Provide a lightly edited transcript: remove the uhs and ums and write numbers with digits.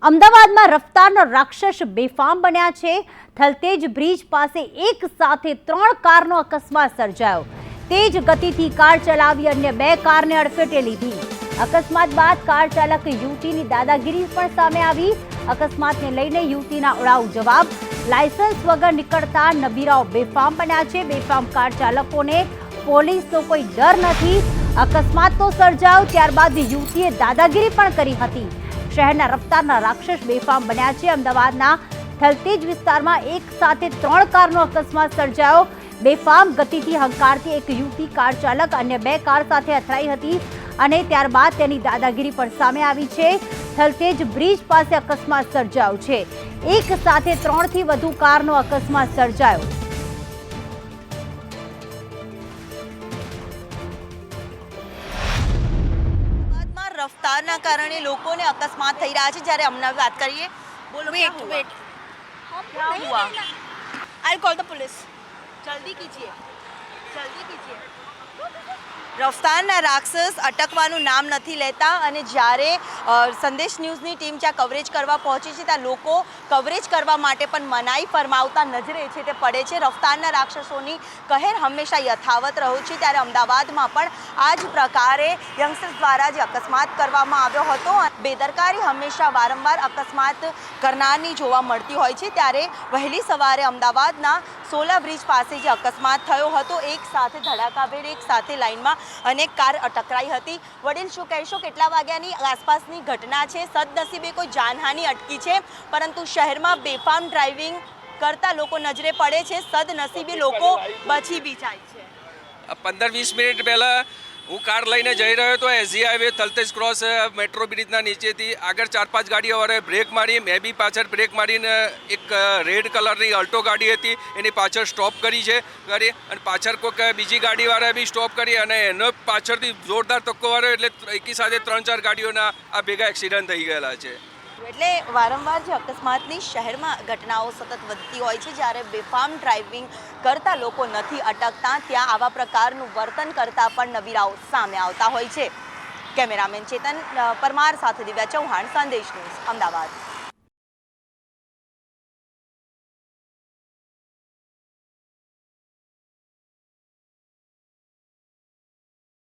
અમદાવાદમાં રફતારના રાક્ષસ બેફામ બન્યા છે। થલતેજ બ્રિજ પાસે એક સાથે 3 કારનો અકસ્માત સર્જાયો। તેજ ગતિથી કાર ચલાવી અન્ય 2 કારને અડફેટે લીધી। અકસ્માત બાદ કાર ચાલક યુવતીની દાદાગીરી પણ સામે આવી। અકસ્માતને લઈને યુવતીના ઉડાવ જવાબ। લાયસન્સ વગર નીકળતા નબીરાઓ બેફામ બન્યા છે। બેફામ કાર ચાલકોને પોલીસનો કોઈ ડર નથી। અકસ્માત તો સર્જાયો, ત્યારબાદ યુવતીએ દાદાગીરી પણ કરી હતી। શહેરના રફતારના રાક્ષસ બેફામ બન્યા છે। અમદાવાદના થલતેજ વિસ્તારમાં એક સાથે 3 કારનો અકસ્માત સર્જાયો। બેફામ ગતિથી હંકારતી એક યુવતી કાર ચાલક અન્ય 2 કાર સાથે અથડાઈ હતી અને ત્યારબાદ તેની દાદાગીરી પણ સામે આવી છે। થલતેજ બ્રિજ પાસે અકસ્માત સર્જાયો છે। એક સાથે 3 થી વધુ કારનો અકસ્માત સર્જાયો। रफ्तारना कारणे लोगों ने अकस्मात થઈ રહ્યા છે। જ્યારે હમણાં વાત કરીએ, બોલો वेट क्या हुआ? I call the police. जल्दी कीजिए, जल्दी कीजिए। રફતારના રાક્ષસ અટકવાનું નામ નથી લેતા અને જ્યારે સંદેશ ન્યૂઝની ટીમ જ્યાં કવરેજ કરવા પહોંચી છે ત્યાં લોકો કવરેજ કરવા માટે પણ મનાઈ ફરમાવતા નજરે છે તે પડે છે। રફતારના રાક્ષસોની કહેર હંમેશા યથાવત રહ્યું છે, ત્યારે અમદાવાદમાં પણ આ જ પ્રકારે યંગસ્ટર્સ દ્વારા જે અકસ્માત કરવામાં આવ્યો હતો, બેદરકારી હંમેશા વારંવાર અકસ્માત કરનારની જોવા મળતી હોય છે। ત્યારે વહેલી સવારે અમદાવાદના સોલા બ્રિજ પાસે જે અકસ્માત થયો હતો, એક સાથે ધડાકાભેર એક સાથે લાઇનમાં અનેક કાર ટકરાઈ હતી। વડીલ, શું કહેશો, કેટલા વાગ્યાની આસપાસની ઘટના છે? સદનસીબે કોઈ જાનહાનિ અટકી છે, પરંતુ શહેરમાં બેફામ ડ્રાઇવિંગ કરતા લોકો નજરે પડે છે। સદનસીબે લોકો બચી બી જાય છે। 15-20 મિનિટ પહેલાં હું કાર લઈને જઈ રહ્યો હતો SG highway Thaltej cross metro બ્રિજના નીચેથી। આગળ 4-5 ગાડીઓવાળાએ બ્રેક મારી, મેં બી પાછળ બ્રેક મારીને એક રેડ કલરની અલ્ટો ગાડી હતી એની પાછળ સ્ટોપ કરી છે ગાડી, અને પાછળ કોઈક બીજી ગાડીવાળાએ બી સ્ટોપ કરી અને એનો પાછળથી જોરદાર ધક્કો વાળ્યો, એટલે એકી સાથે 3-4 ગાડીઓના આ ભેગા એક્સિડન્ટ થઈ ગયેલા છે। એટલે વારંવાર જે અકસ્માતની શહેરમાં ઘટનાઓ સતત વધતી હોય છે, જ્યારે બેફામ ડ્રાઇવિંગ કરતા લોકો નથી અટકતા, ત્યાં આવા પ્રકારનું વર્તન કરતા પણ નબીરાઓ સામે આવતા હોય છે। કેમેરામેન ચેતન પરમાર સાથે દિવ્યા ચૌહાણ, સંદેશ ન્યૂઝ, અમદાવાદ।